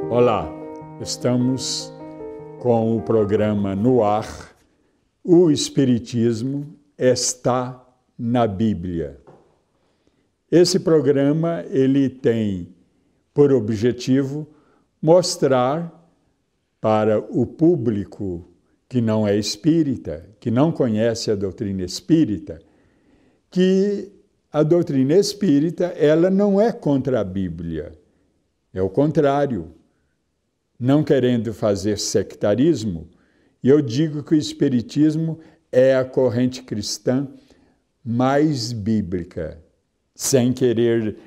Olá, estamos com o programa no ar. O Espiritismo está na Bíblia. Esse programa ele tem por objetivo mostrar para o público que não é espírita, que não conhece a doutrina espírita, que a doutrina espírita ela não é contra a Bíblia, é o contrário. Não querendo fazer sectarismo, eu digo que o Espiritismo é a corrente cristã mais bíblica, sem querer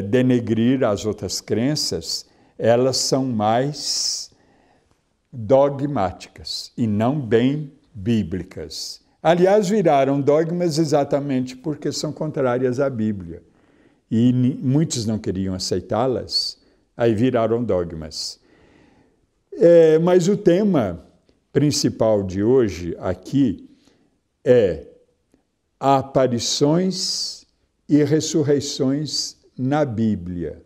denegrir as outras crenças, elas são mais dogmáticas e não bem bíblicas. Aliás, viraram dogmas exatamente porque são contrárias à Bíblia. E muitos não queriam aceitá-las, aí viraram dogmas. Mas o tema principal de hoje aqui é aparições e ressurreições na Bíblia.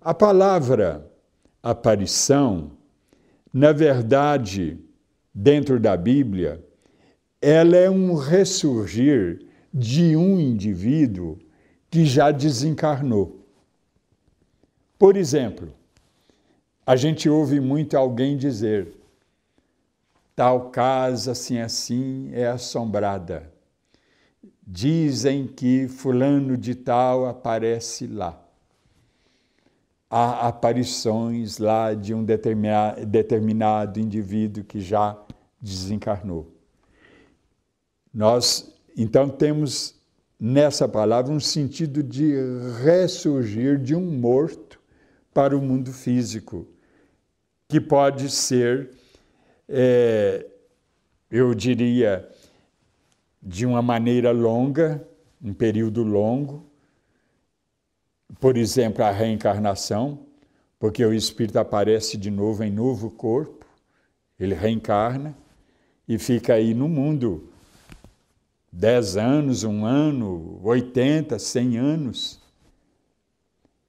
A palavra aparição, na verdade, dentro da Bíblia, ela é um ressurgir de um indivíduo que já desencarnou. Por exemplo, a gente ouve muito alguém dizer: tal casa assim é assombrada. Dizem que fulano de tal aparece lá. Há aparições lá de um determinado indivíduo que já desencarnou. Nós, então, temos nessa palavra um sentido de ressurgir de um morto para o mundo físico, que pode ser, eu diria, de uma maneira longa, um período longo, por exemplo, a reencarnação, porque o espírito aparece de novo em novo corpo, ele reencarna e fica aí no mundo 10 anos, 1 ano, 80, 100 anos.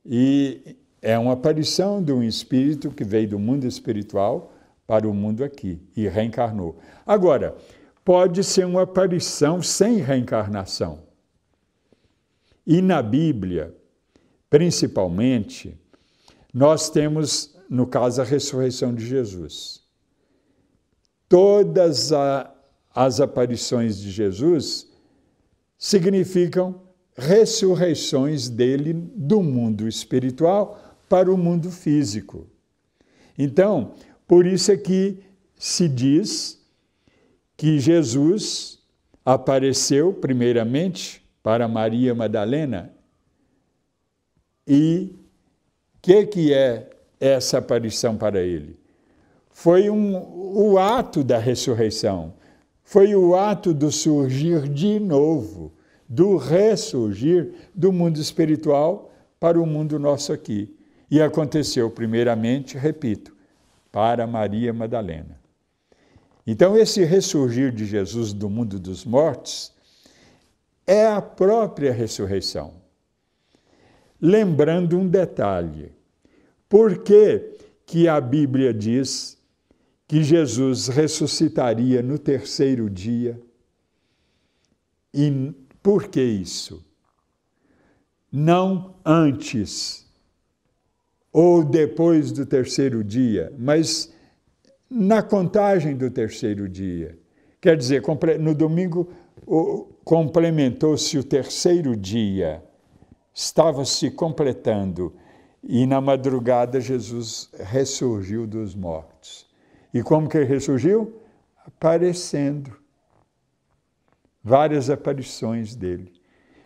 E é uma aparição de um espírito que veio do mundo espiritual para o mundo aqui e reencarnou. Agora, pode ser uma aparição sem reencarnação. E na Bíblia, principalmente, nós temos, no caso, a ressurreição de Jesus. Todas as aparições de Jesus significam ressurreições dele do mundo espiritual para o mundo físico. Então, por isso é que se diz que Jesus apareceu primeiramente para Maria Madalena. E o que é essa aparição para ele? Foi o ato da ressurreição, foi o ato do surgir de novo, do ressurgir do mundo espiritual para o mundo nosso aqui. E aconteceu primeiramente, repito, para Maria Madalena. Então, esse ressurgir de Jesus do mundo dos mortos é a própria ressurreição. Lembrando um detalhe, por que a Bíblia diz que Jesus ressuscitaria no 3º dia? E por que isso? Não antes ou depois do 3º dia, mas na contagem do 3º dia. Quer dizer, no domingo complementou-se o 3º dia, estava se completando, e na madrugada Jesus ressurgiu dos mortos. E como que ele ressurgiu? Aparecendo. Várias aparições dele.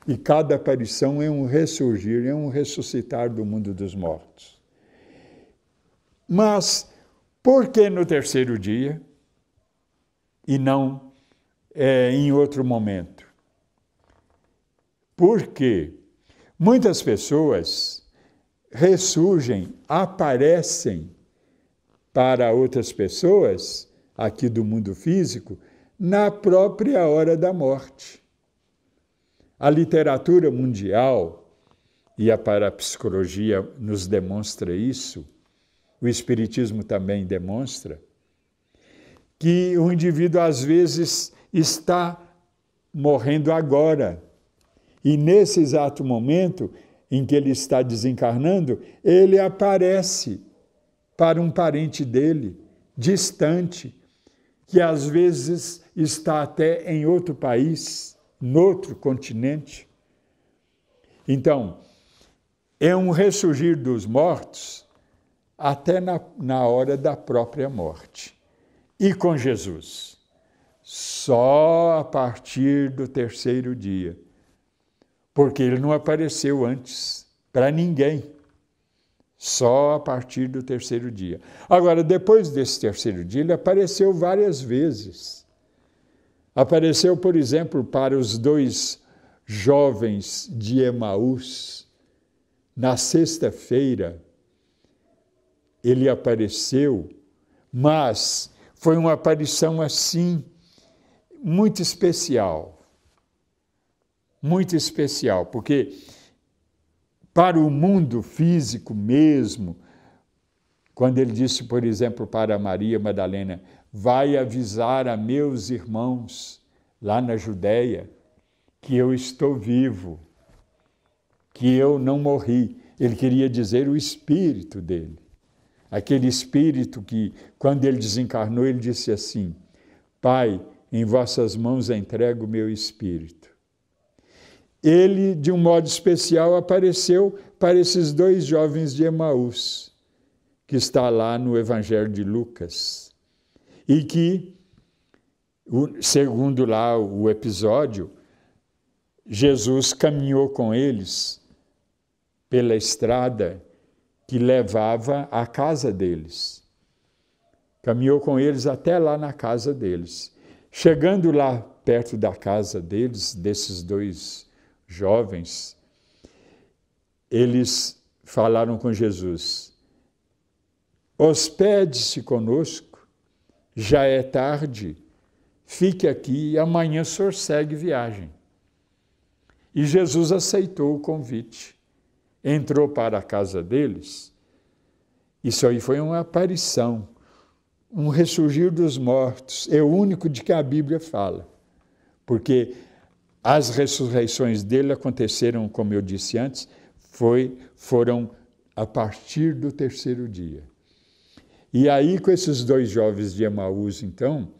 E cada aparição é um ressurgir, é um ressuscitar do mundo dos mortos. Mas por que no 3º dia e não em outro momento? Porque muitas pessoas ressurgem, aparecem para outras pessoas aqui do mundo físico na própria hora da morte. A literatura mundial e a parapsicologia nos demonstra isso, o Espiritismo também demonstra, que o indivíduo às vezes está morrendo agora. E nesse exato momento em que ele está desencarnando, ele aparece para um parente dele, distante, que às vezes está até em outro país, noutro continente. Então, é um ressurgir dos mortos até na hora da própria morte. E com Jesus, só a partir do terceiro dia, porque ele não apareceu antes para ninguém, só a partir do terceiro dia. Agora, depois desse terceiro dia, ele apareceu várias vezes. Apareceu, por exemplo, para os 2 jovens de Emaús, na sexta-feira, ele apareceu, mas foi uma aparição assim, muito especial, porque para o mundo físico mesmo, quando ele disse, por exemplo, para Maria Madalena, vai avisar a meus irmãos lá na Judéia que eu estou vivo, que eu não morri. Ele queria dizer o espírito dele. Aquele espírito que, quando ele desencarnou, ele disse assim: Pai, em vossas mãos entrego o meu espírito. Ele, de um modo especial, apareceu para esses 2 jovens de Emaús, que está lá no Evangelho de Lucas, e que, segundo lá o episódio, Jesus caminhou com eles pela estrada que levava à casa deles. Caminhou com eles até lá na casa deles. Chegando lá perto da casa deles, desses 2 jovens, eles falaram com Jesus: hospede-se conosco, já é tarde, fique aqui e amanhã o senhor segue viagem. E Jesus aceitou o convite, entrou para a casa deles. Isso aí foi uma aparição, um ressurgir dos mortos, é o único de que a Bíblia fala, porque as ressurreições dele aconteceram, como eu disse antes, foram a partir do terceiro dia. E aí, com esses 2 jovens de Emaús, então,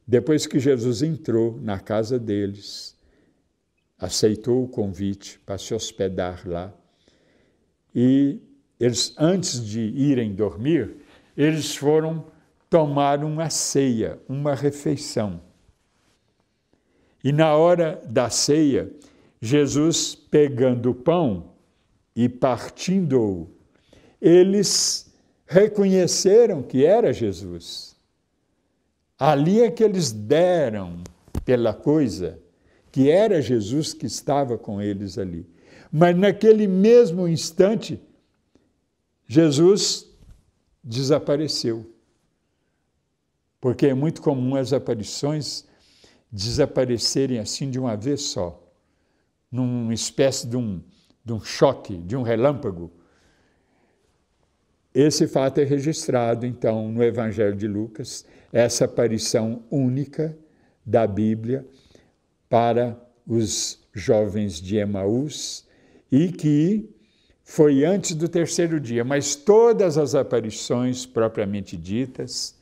depois que Jesus entrou na casa deles, aceitou o convite para se hospedar lá, e eles, antes de irem dormir, eles foram tomar uma ceia, uma refeição. E na hora da ceia, Jesus, pegando o pão e partindo-o, eles reconheceram que era Jesus. Ali é que eles deram pela coisa que era Jesus que estava com eles ali. Mas naquele mesmo instante, Jesus desapareceu. Porque é muito comum as aparições desaparecerem assim de uma vez só, numa espécie de um choque, de um relâmpago. Esse fato é registrado, então, no Evangelho de Lucas, essa aparição única da Bíblia para os jovens de Emaús, e que foi antes do terceiro dia, mas todas as aparições propriamente ditas,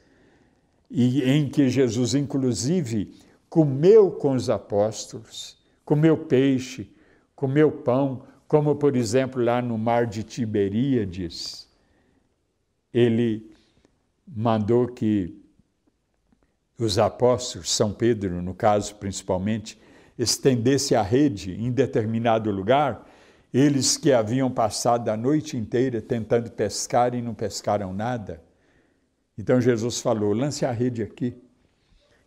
e em que Jesus, inclusive, comeu com os apóstolos, comeu peixe, comeu pão, como, por exemplo, lá no mar de Tiberíades, ele mandou que os apóstolos, São Pedro, no caso principalmente, estendesse a rede em determinado lugar, eles que haviam passado a noite inteira tentando pescar e não pescaram nada. Então Jesus falou: lance a rede aqui.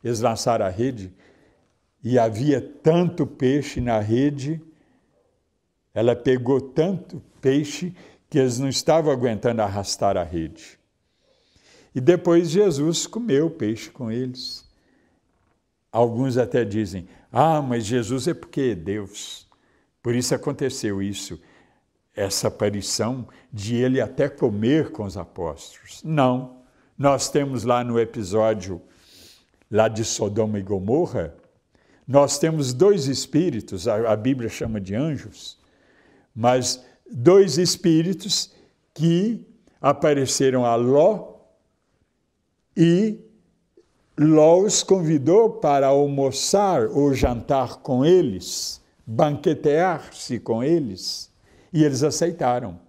Eles lançaram a rede e havia tanto peixe na rede, ela pegou tanto peixe que eles não estavam aguentando arrastar a rede. E depois Jesus comeu peixe com eles. Alguns até dizem, mas Jesus é porque é Deus. Por isso aconteceu isso, essa aparição de ele até comer com os apóstolos. Não, nós temos lá no episódio lá de Sodoma e Gomorra, nós temos dois espíritos, a Bíblia chama de anjos, mas dois espíritos que apareceram a Ló e Ló os convidou para almoçar ou jantar com eles, banquetear-se com eles, e eles aceitaram.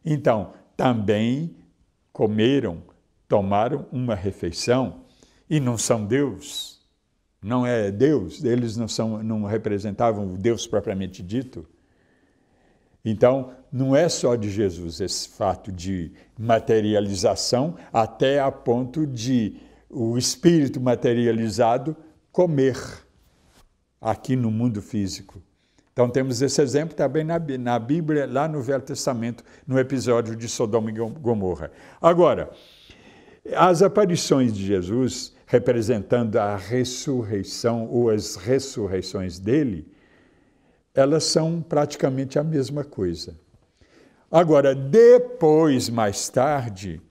Então, também comeram, tomaram uma refeição, e não são Deus, não é Deus, eles não representavam o Deus propriamente dito. Então, não é só de Jesus esse fato de materialização, até a ponto de o espírito materializado comer aqui no mundo físico. Então, temos esse exemplo também na Bíblia, lá no Velho Testamento, no episódio de Sodoma e Gomorra. Agora, as aparições de Jesus, representando a ressurreição ou as ressurreições dele, elas são praticamente a mesma coisa. Agora, depois, mais tarde,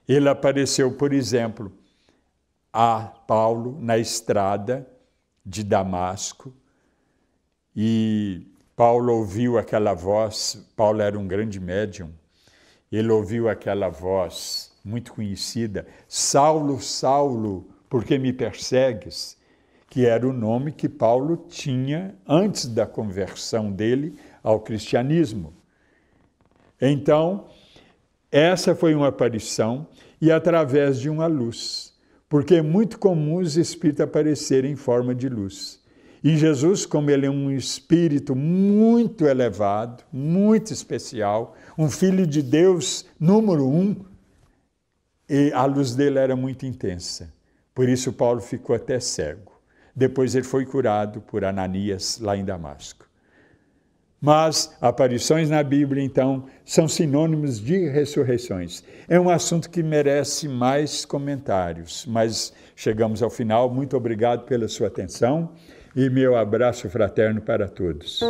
ele apareceu, por exemplo, a Paulo na estrada de Damasco, e Paulo ouviu aquela voz. Paulo era um grande médium, ele ouviu aquela voz muito conhecida, Saulo, Saulo, por que me persegues? Que era o nome que Paulo tinha antes da conversão dele ao cristianismo. Então, essa foi uma aparição, e através de uma luz, porque é muito comum os espíritos aparecerem em forma de luz. E Jesus, como ele é um espírito muito elevado, muito especial, um filho de Deus número 1, e a luz dele era muito intensa. Por isso Paulo ficou até cego. Depois ele foi curado por Ananias lá em Damasco. Mas aparições na Bíblia, então, são sinônimos de ressurreições. É um assunto que merece mais comentários, mas chegamos ao final. Muito obrigado pela sua atenção e meu abraço fraterno para todos.